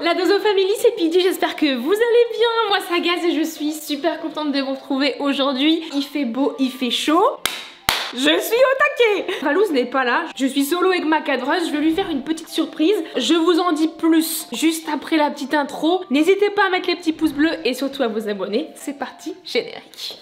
la Dozo Family, c'est Pidgey, j'espère que vous allez bien. Moi ça Gaz et je suis super contente de vous retrouver aujourd'hui. Il fait beau, il fait chaud. Je suis au taquet. Valouz n'est pas là, je suis solo avec ma cadreuse, je vais lui faire une petite surprise. Je vous en dis plus juste après la petite intro. N'hésitez pas à mettre les petits pouces bleus et surtout à vous abonner. C'est parti, générique.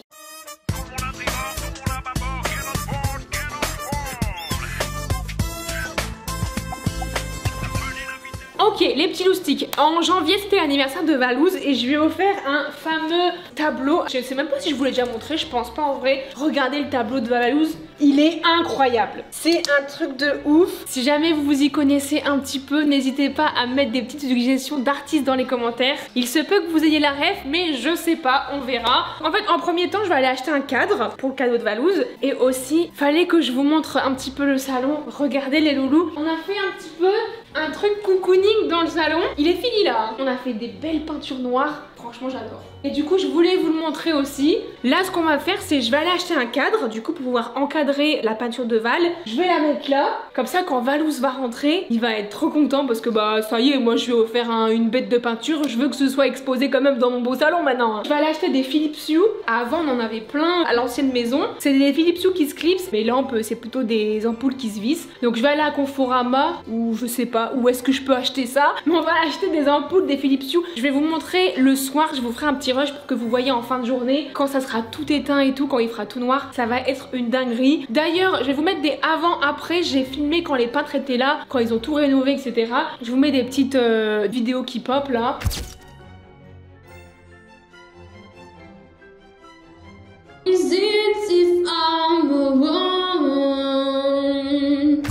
Ok, les petits loustiques. En janvier, c'était l'anniversaire de Valouz et je lui ai offert un fameux tableau. Je sais même pas si je vous l'ai déjà montré, je pense pas en vrai. Regardez le tableau de Valouz, il est incroyable. C'est un truc de ouf. Si jamais vous vous y connaissez un petit peu, n'hésitez pas à mettre des petites suggestions d'artistes dans les commentaires. Il se peut que vous ayez la ref, mais je sais pas, on verra. En fait, en premier temps, je vais aller acheter un cadre pour le cadeau de Valouz. Et aussi, fallait que je vous montre un petit peu le salon. Regardez les loulous. On a fait un petit peu un truc cocooning dans le salon. Il est fini là. On a fait des belles peintures noires. Franchement, j'adore. Et du coup, je voulais vous le montrer aussi. Là, ce qu'on va faire, c'est je vais aller acheter un cadre, du coup, pour pouvoir encadrer la peinture de Val. Je vais la mettre là. Comme ça, quand Valouz va rentrer, il va être trop content parce que bah, ça y est, moi, je lui ai offert une bête de peinture. Je veux que ce soit exposé quand même dans mon beau salon maintenant. Je vais aller acheter des Philips Hue. Avant, on en avait plein à l'ancienne maison. C'est des Philips Hue qui se clipsent. Mes lampes, c'est plutôt des ampoules qui se vissent. Donc, je vais aller à Conforama ou je sais pas où est-ce que je peux acheter ça. Mais on va acheter des ampoules, des Philips Hue. Je vais vous montrer le soir. Je vous ferai un petit rush pour que vous voyez en fin de journée quand ça sera tout éteint et tout, quand il fera tout noir. Ça va être une dinguerie. D'ailleurs, je vais vous mettre des avant-après. J'ai filmé quand les peintres étaient là, quand ils ont tout rénové, etc. Je vous mets des petites vidéos qui pop là.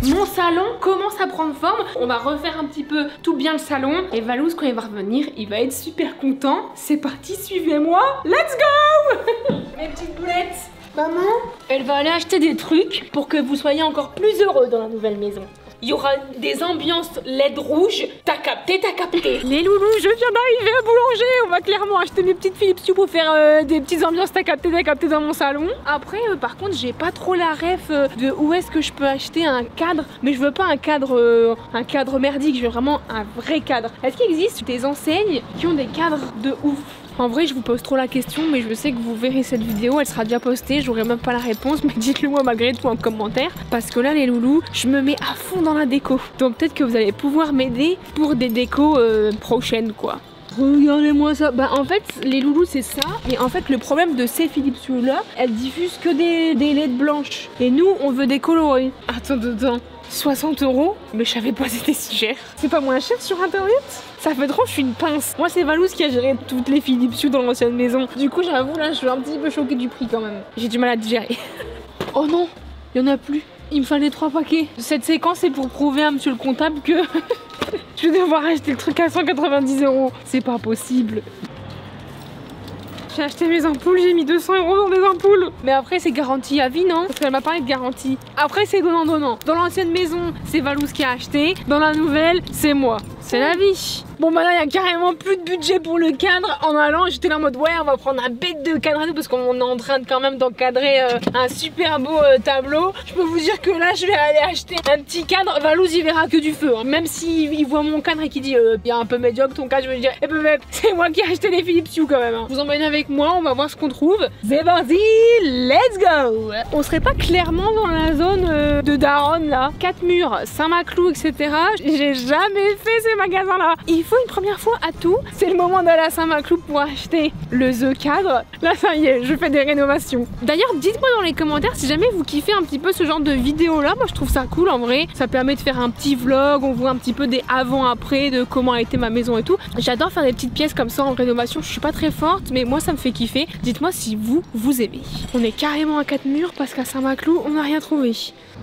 Mon salon commence à prendre forme. On va refaire un petit peu tout bien le salon. Et Valouz, quand il va revenir, il va être super content. C'est parti, suivez-moi. Let's go. Mes petites boulettes. Maman, elle va aller acheter des trucs pour que vous soyez encore plus heureux dans la nouvelle maison. Il y aura des ambiances LED rouges. T'as capté, t'as capté. Les loulous, je viens d'arriver à boulanger. On va clairement acheter mes petites Philips Hue pour faire des petites ambiances t'as capté dans mon salon. Après, par contre, j'ai pas trop la ref de où est-ce que je peux acheter un cadre. Mais je veux pas un cadre merdique. Je veux vraiment un vrai cadre. Est-ce qu'il existe des enseignes qui ont des cadres de ouf? En vrai, je vous pose trop la question, mais je sais que vous verrez cette vidéo, elle sera déjà postée, j'aurai même pas la réponse, mais dites-le moi malgré tout en commentaire, parce que là, les loulous, je me mets à fond dans la déco. Donc peut-être que vous allez pouvoir m'aider pour des décos prochaines, quoi. Regardez-moi ça. Bah en fait les loulous c'est ça. Et en fait le problème de ces Philips Hue là, elles diffusent que des LED blanches. Et nous on veut des colorés. Attends. 60 €, mais je savais pas c'était si cher. C'est pas moins cher sur internet? Ça fait trop, je suis une pince. Moi c'est Valouz qui a géré toutes les Philips Hue dans l'ancienne maison. Du coup j'avoue là je suis un petit peu choquée du prix quand même. J'ai du mal à digérer. Oh non, il y en a plus. Il me fallait 3 paquets. Cette séquence est pour prouver à monsieur le comptable que je vais devoir acheter le truc à 190 €. C'est pas possible. J'ai acheté mes ampoules, j'ai mis 200 € dans des ampoules. Mais après c'est garantie à vie, non? Parce qu'elle m'a parlé de garantie. Après c'est donnant-donnant. Dans l'ancienne maison, c'est Valouz qui a acheté. Dans la nouvelle, c'est moi. C'est la vie. Bon bah là il y a carrément plus de budget pour le cadre. En allant j'étais là en mode ouais on va prendre un bête de cadre et tout parce qu'on est en train de quand même d'encadrer un super beau tableau. Je peux vous dire que là je vais aller acheter un petit cadre. Valouz il verra que du feu hein. Même s'il voit mon cadre et qu'il dit il y a un peu médiocre ton cadre, je vais lui dire eh ben c'est moi qui ai acheté les Philips Hue quand même hein. Vous emmenez avec moi, on va voir ce qu'on trouve. C'est parti, let's go. On serait pas clairement dans la zone de Daronne là? 4 murs, Saint-Maclou etc. J'ai jamais fait ces magasins là. Il faut une première fois à tout. C'est le moment d'aller à Saint-Maclou pour acheter le The Cadre. Là ça y est, je fais des rénovations. D'ailleurs dites-moi dans les commentaires si jamais vous kiffez un petit peu ce genre de vidéo là. Moi je trouve ça cool en vrai. Ça permet de faire un petit vlog, on voit un petit peu des avant-après de comment a été ma maison et tout. J'adore faire des petites pièces comme ça en rénovation. Je suis pas très forte mais moi ça me fait kiffer. Dites-moi si vous aimez. On est carrément à 4 murs parce qu'à Saint-Maclou on n'a rien trouvé.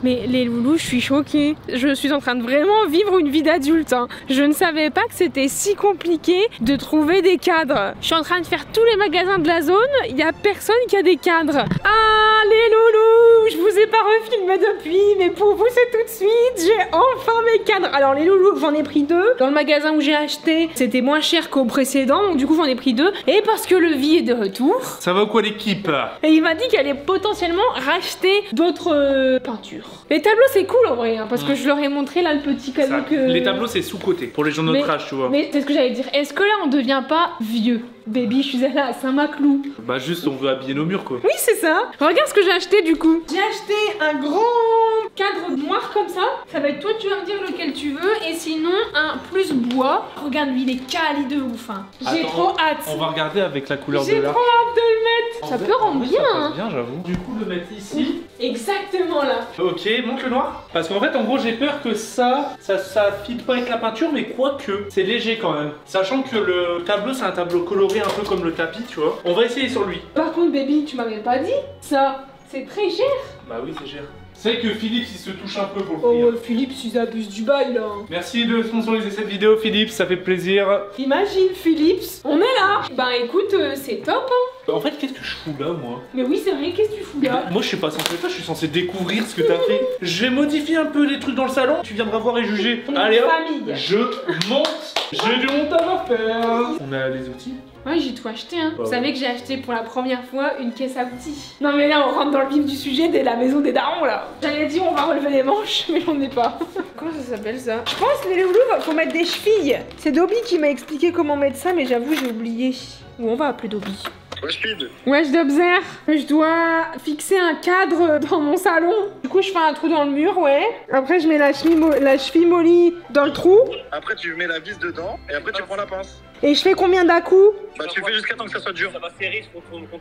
Mais les loulous, je suis choquée. Je suis en train de vraiment vivre une vie d'adulte hein. Je ne savais pas que c'était si compliqué de trouver des cadres. Je suis en train de faire tous les magasins de la zone. Il n'y a personne qui a des cadres. Ah les loulous, je vous ai pas refilmé depuis, mais pour vous c'est tout de suite. J'ai enfin mes cadres. Alors les loulous, j'en ai pris 2. Dans le magasin où j'ai acheté, c'était moins cher qu'au précédent. Donc du coup j'en ai pris 2. Et parce que le vie est de retour. Ça va ou quoi l'équipe? Et il m'a dit qu'elle allait potentiellement racheter d'autres peintures. Les tableaux c'est cool en vrai, hein, parce que je leur ai montré là le petit cadeau que... Les tableaux c'est sous-côté, pour les gens de notre âge, tu vois. Mais c'est ce que j'allais dire, est-ce que là on devient pas vieux? Baby, je suis allée à Saint-Maclou. Bah juste on veut habiller nos murs quoi. Oui c'est ça. Regarde ce que j'ai acheté du coup. J'ai acheté un grand cadre noir comme ça. Ça va être toi, tu vas me dire lequel tu veux. Et sinon un plus bois. Regarde lui, il est quali de ouf. Hein. J'ai trop hâte. On va regarder avec la couleur de J'ai l'arc. trop hâte de le mettre. Ça peut rendre bien. Ça passe bien j'avoue. Du coup le mettre ici. Exactement là. Ok, montre le noir. Parce qu'en fait en gros j'ai peur que ça fit pas avec la peinture, mais quoique c'est léger quand même. Sachant que le tableau c'est un tableau coloré un peu comme le tapis, tu vois. On va essayer sur lui. Par contre baby, tu m'avais pas dit ça. C'est très cher. Bah oui c'est cher. C'est que Philips il se touche un peu pour le prix. Oh Philips ils abusent du bail là. Merci de sponsoriser cette vidéo Philips, ça fait plaisir. Imagine Philips, on est là. Bah écoute, c'est top hein. En fait qu'est-ce que je fous là moi? Mais oui c'est vrai, qu'est-ce que tu fous là? Moi je suis pas censé faire, je suis censé découvrir ce que t'as fait. Je vais modifier un peu les trucs dans le salon, tu viendras voir et juger. Allez hop, je monte. J'ai du montage à faire. On a les outils. Ouais, j'ai tout acheté hein. Bah, vous savez que j'ai acheté pour la première fois une caisse à outils. Non mais là on rentre dans le vif du sujet de la maison des darons là. J'allais dire on va relever les manches mais j'en ai pas. Comment ça s'appelle ça? Je pense les loulous faut mettre des chevilles. C'est Dobby qui m'a expliqué comment mettre ça mais j'avoue j'ai oublié. Ou on va appeler Dobby. Ouais, je d'observe. Je dois fixer un cadre dans mon salon. Du coup, je fais un trou dans le mur, ouais. Après, je mets la cheville molly dans le trou. Après, tu mets la vis dedans et après, tu prends la pince. Et je fais combien d'à-coups? Bah, tu fais jusqu'à temps que ça soit dur. Ça va serrer,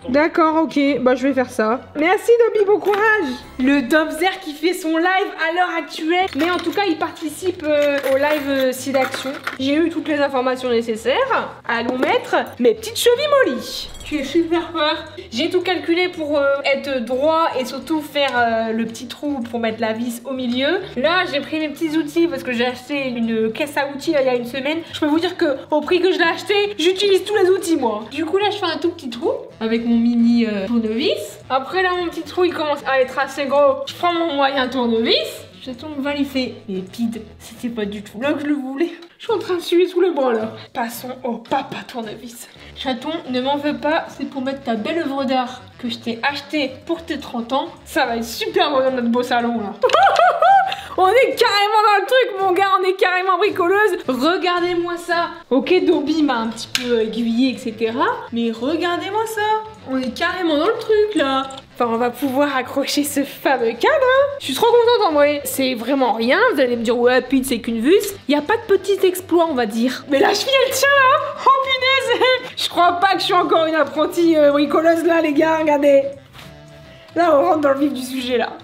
D'accord, ok. Bah, je vais faire ça. Merci, Dobby, bon courage. Le Dobzer qui fait son live à l'heure actuelle. Mais en tout cas, il participe au live Sidaction. J'ai eu toutes les informations nécessaires. Allons mettre mes petites chevilles molly. J'ai super peur. J'ai tout calculé pour être droit et surtout faire le petit trou pour mettre la vis au milieu. Là, j'ai pris mes petits outils parce que j'ai acheté une caisse à outils il y a une semaine. Je peux vous dire que au prix que je l'ai acheté, j'utilise tous les outils moi. Du coup, là, je fais un tout petit trou avec mon mini tournevis. Après, là, mon petit trou, il commence à être assez gros. Je prends mon moyen tournevis. Je tombe Val, il fait mais pide, c'était pas du tout là que je le voulais. Je suis en train de suer sous le bras là. Passons au papa tournevis. Chaton, ne m'en veux pas, c'est pour mettre ta belle œuvre d'art que je t'ai acheté pour tes 30 ans. Ça va être super beau dans notre beau salon là. On est carrément dans le truc mon gars, on est carrément bricoleuse. Regardez-moi ça. Ok, Dobby m'a un petit peu aiguillé, etc. Mais regardez-moi ça. On est carrément dans le truc là. Enfin, on va pouvoir accrocher ce fameux cadre. Hein. Je suis trop contente en vrai. C'est vraiment rien. Vous allez me dire, ouais, Pete, c'est qu'une vue. Il n'y a pas de petit exploit, on va dire. Mais la cheville, elle tient là. Oh punaise. Je crois pas que je suis encore une apprentie bricoleuse là, les gars. Regardez. Là, on rentre dans le vif du sujet là.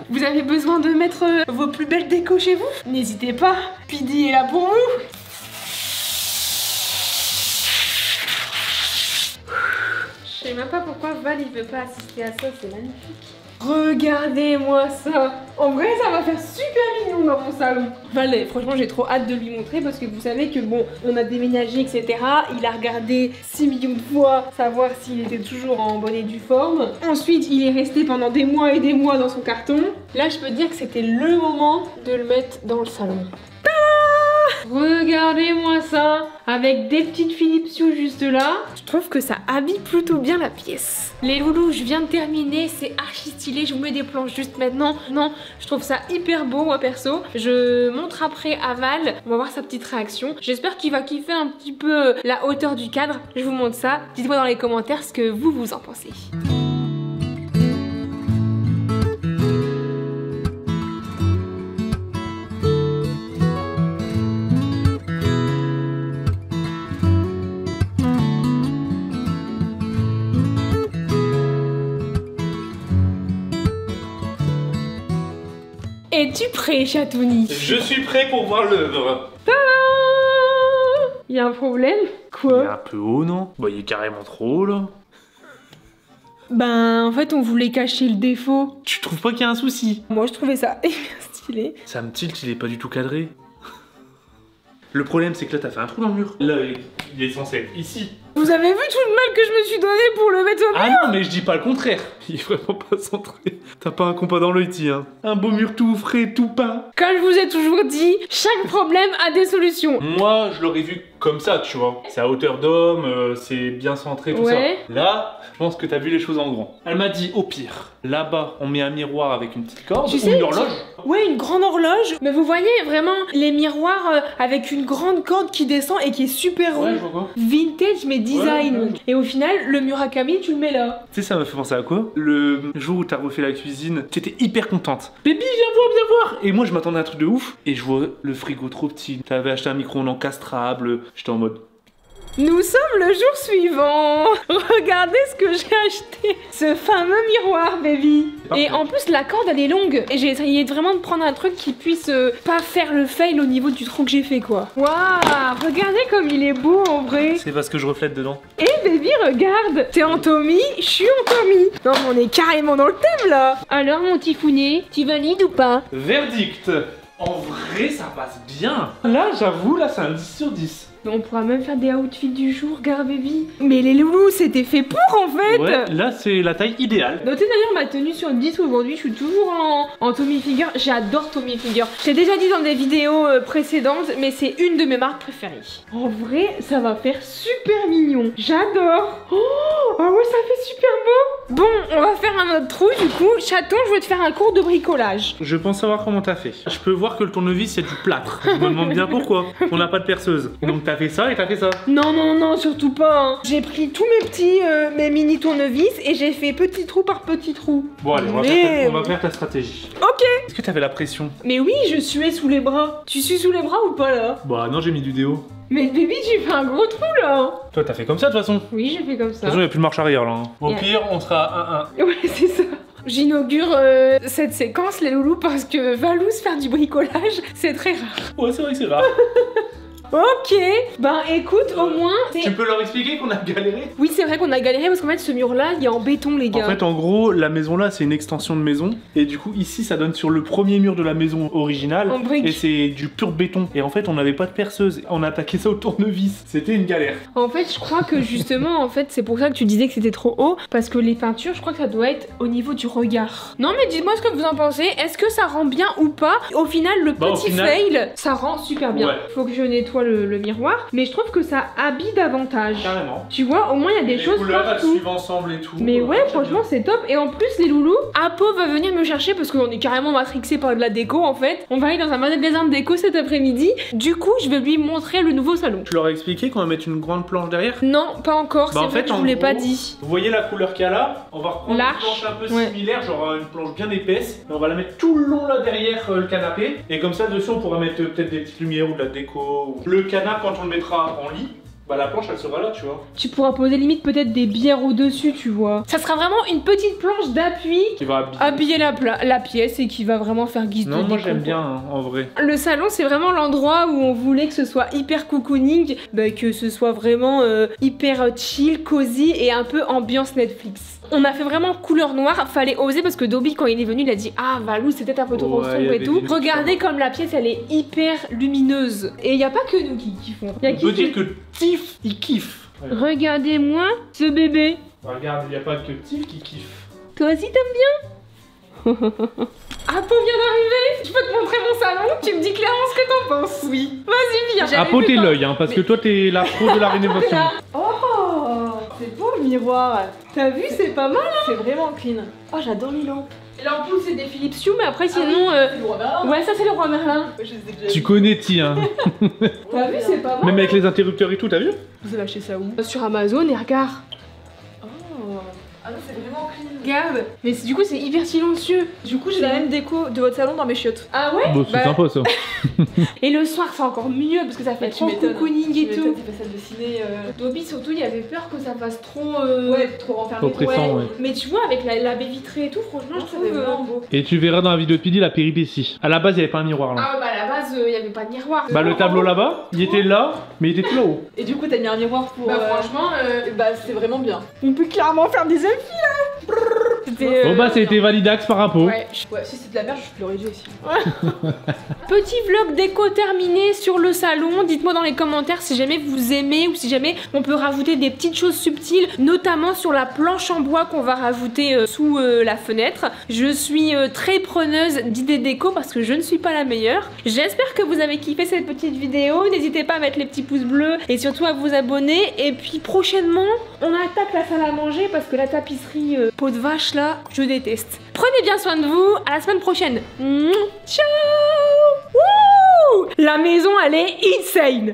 Vous avez besoin de mettre vos plus belles décos chez vous? N'hésitez pas. Pidi est là pour vous. Je sais même pas pourquoi Val il veut pas assister à ça, c'est magnifique. Regardez-moi ça. En vrai ça va faire super mignon dans mon salon. Val, franchement j'ai trop hâte de lui montrer parce que vous savez que bon, on a déménagé etc. Il a regardé 6 millions de fois savoir s'il était toujours en bonne et due forme. Ensuite il est resté pendant des mois et des mois dans son carton. Là je peux dire que c'était le moment de le mettre dans le salon. Regardez-moi ça, avec des petites Philips Hue juste là. Je trouve que ça habille plutôt bien la pièce. Les loulous, je viens de terminer, c'est archi stylé. Je vous mets des planches juste maintenant. Non, je trouve ça hyper beau moi perso. Je montre après à Val, on va voir sa petite réaction. J'espère qu'il va kiffer un petit peu la hauteur du cadre. Je vous montre ça. Dites-moi dans les commentaires ce que vous en pensez. Es-tu prêt, Chatouni? Je suis prêt pour voir l'œuvre. Il y a un problème? Il est Quoi? un peu haut, non? Bah, il est carrément trop haut, là. Ben, en fait, on voulait cacher le défaut. Tu trouves pas qu'il y a un souci? Moi, je trouvais ça hyper stylé. Ça me tilt, il est pas du tout cadré. Le problème, c'est que là, t'as fait un trou dans le mur. Là, il est censé être ici. Vous avez vu tout le mal que je me suis donné pour le mettre au mur? Ah non, mais je dis pas le contraire. Il est vraiment pas centré. T'as pas un compas dans l'œil, hein. Un beau mur tout frais, tout peint. Comme je vous ai toujours dit, chaque problème a des solutions. Moi, je l'aurais vu comme ça, tu vois. C'est à hauteur d'homme, c'est bien centré, tout Ouais. ça. Là, je pense que t'as vu les choses en grand. Elle m'a dit, au pire, là-bas, on met un miroir avec une petite corde Tu ou sais, une horloge. Ouais, une grande horloge. Mais vous voyez vraiment les miroirs avec une grande corde qui descend et qui est super rond. Ouais, je vois quoi. Vintage mais design. Ouais, ouais. Et au final, le Murakami, tu le mets là. Tu sais, ça m'a fait penser à quoi? Le jour où t'as refait la cuisine, tu étais hyper contente. Baby, viens voir. Et moi, je m'attendais à un truc de ouf. Et je vois le frigo trop petit. T'avais acheté un micro-ondes encastrable. J'étais en mode. Nous sommes le jour suivant. Regardez ce que j'ai acheté. Ce fameux miroir, baby. Parfait. Et en plus, la corde, elle est longue. Et j'ai essayé vraiment de prendre un truc qui puisse pas faire le fail au niveau du trou que j'ai fait, quoi. Waouh, regardez comme il est beau en vrai. C'est parce que je reflète dedans. Eh baby, regarde. T'es en Tommy, je suis en Tommy. Non, mais on est carrément dans le thème, là. Alors, mon Tifounet, tu valides ou pas? Verdict. En vrai, ça passe bien. Là, j'avoue, là, c'est un 10 sur 10. On pourra même faire des outfits du jour, regarde baby. Mais les loulous, c'était fait pour en fait. Ouais, là, c'est la taille idéale. Notez d'ailleurs ma tenue sur le 10 aujourd'hui, je suis toujours en Tommy Figure. J'adore Tommy Figure. J'ai déjà dit dans des vidéos précédentes, mais c'est une de mes marques préférées. En vrai, ça va faire super mignon. J'adore. Oh, ah ouais, ça fait super beau. Bon, on va faire un autre trou du coup. Chaton, je vais te faire un cours de bricolage. Je pense savoir comment t'as fait. Je peux voir que le tournevis, c'est du plâtre. Je me demande bien pourquoi. On n'a pas de perceuse. Donc, t'as fait ça et t'as fait ça. Non, non, non, surtout pas. Hein. J'ai pris tous mes petits, mes mini tournevis et j'ai fait petit trou par petit trou. Bon, allez, on va faire ta stratégie. Ok. Est-ce que t'avais la pression? Mais oui, je suais sous les bras. Tu sues sous les bras ou pas là? Bah non, j'ai mis du déo. Mais baby, tu fais un gros trou là. Hein. Toi, t'as fait comme ça de toute façon. Oui, j'ai fait comme De ça. toute façon, il n'y a plus de marche arrière là. Hein. Au Yeah. pire, on sera 1-1. Ouais, c'est ça. J'inaugure cette séquence, les loulous, parce que Valous faire du bricolage, c'est très rare. Ouais, c'est vrai que c'est rare. Ok, ben écoute, au moins... Tu peux leur expliquer qu'on a galéré? Oui, c'est vrai qu'on a galéré parce qu'en fait, ce mur-là, il est en béton, les gars. En fait, en gros, la maison là, c'est une extension de maison. Et du coup, ici, ça donne sur le premier mur de la maison originale. En briques. Et c'est du pur béton. Et en fait, on n'avait pas de perceuse. On a attaqué ça au tournevis. C'était une galère. En fait, je crois que justement, en fait, c'est pour ça que tu disais que c'était trop haut, parce que les peintures, je crois que ça doit être au niveau du regard. Non, mais dites-moi ce que vous en pensez. Est-ce que ça rend bien ou pas? Au final, le Bah, au petit final- fail, ça rend super bien. Ouais. Faut que je nettoie le miroir, mais je trouve que ça habille davantage. Carrément. Tu vois, au moins il y a des Les choses couleurs, elles partout. suivent ensemble et tout. Mais ouais, franchement, c'est top. Et en plus, les loulous, Apo va venir me chercher parce qu'on est carrément matrixé par de la déco en fait. On va aller dans un magasin de déco cet après-midi. Du coup, je vais lui montrer le nouveau salon. Tu leur as expliqué qu'on va mettre une grande planche derrière? Non, pas encore. Bah, C'est en vrai fait, que je en vous l'ai gros, pas dit. Vous voyez la couleur qu'il y a là? On va reprendre une L'arche, planche un peu ouais. similaire, genre une planche bien épaisse. Et on va la mettre tout le long là derrière le canapé. Et comme ça, dessus, on pourra mettre peut-être des petites lumières ou de la déco. Le canapé, quand on le mettra en lit, bah la planche elle sera là, tu vois. Tu pourras poser limite peut-être des bières au-dessus, tu vois. Ça sera vraiment une petite planche d'appui. Qui va habiller. Habiller la pièce et qui va vraiment faire guise de Non, moi déco, j'aime quoi. bien hein, en vrai. Le salon, c'est vraiment l'endroit où on voulait que ce soit hyper cocooning, bah, que ce soit vraiment hyper chill, cozy et un peu ambiance Netflix. On a fait vraiment couleur noire, fallait oser parce que Dobby quand il est venu il a dit ah Valou c'est peut-être un peu trop Ouais, sombre il y et avait tout. des Regardez lumières. comme la pièce elle est hyper lumineuse. Et il y a pas que nous qui kiffons. Y a On qui peut qui- dire que Tiff il kiffe. Ouais. Regardez-moi ce bébé. Regarde, il n'y a pas que Tiff qui kiffe. Toi aussi t'aimes bien? Apo vient d'arriver, je peux te montrer mon salon, tu me dis clairement ce que t'en penses. Oui. Vas-y viens. J'avais Apo vu t'es quand- l'œil hein, parce que toi t'es la pro de la rénovation. Oh, c'est beau le miroir. T'as vu, c'est pas mal. Hein, c'est vraiment clean. Oh, j'adore les lampes. L'ampoule, c'est des Philips Hue, mais après, sinon. Ouais, ça, c'est le roi Merlin. Tu connais Ti hein. T'as vu, c'est pas mal. Même avec les interrupteurs et tout, t'as vu? Vous avez acheté ça où? Sur Amazon et regarde. Oh. Ah non, c'est vraiment clean. Regarde. Mais du coup, c'est hyper silencieux. Du coup, j'ai la même déco de votre salon dans mes chiottes. Ah ouais? Bon, c'est Bah, sympa ça. Et le soir, c'est encore mieux parce que ça fait Tu trop m'étonnes. cocooning et tout. C'est pas celle de ciné. Dobby, surtout, il avait peur que ça fasse trop. Ouais, trop renfermé. Oppressant, ouais. Mais tu vois, avec la baie vitrée et tout, franchement, je Ça trouve. fait vraiment beau. Et tu verras dans la vidéo de Pidi la péripétie. À la base, il n'y avait pas un miroir là. Ah ouais, bah à la base, il y avait pas de miroir. Bah le tableau là-bas, il était là, mais il était tout là-haut. Et du coup, t'as mis un miroir pour. Bah franchement, Bah, c'est vraiment bien. on peut clairement faire des selfies là. C'était, Bon bah, ça a été validax par rapport. Ouais. Ouais, si c'est de la merde, je pleurais aussi. Petit vlog déco terminé sur le salon. Dites-moi dans les commentaires si jamais vous aimez ou si jamais on peut rajouter des petites choses subtiles, notamment sur la planche en bois qu'on va rajouter sous la fenêtre. Je suis très preneuse d'idées déco parce que je ne suis pas la meilleure. J'espère que vous avez kiffé cette petite vidéo. N'hésitez pas à mettre les petits pouces bleus et surtout à vous abonner. Et puis prochainement, on attaque la salle à manger parce que la tapisserie peau de vache là, je déteste. Prenez bien soin de vous. À la semaine prochaine. Ciao. Wouh, la maison, elle est insane.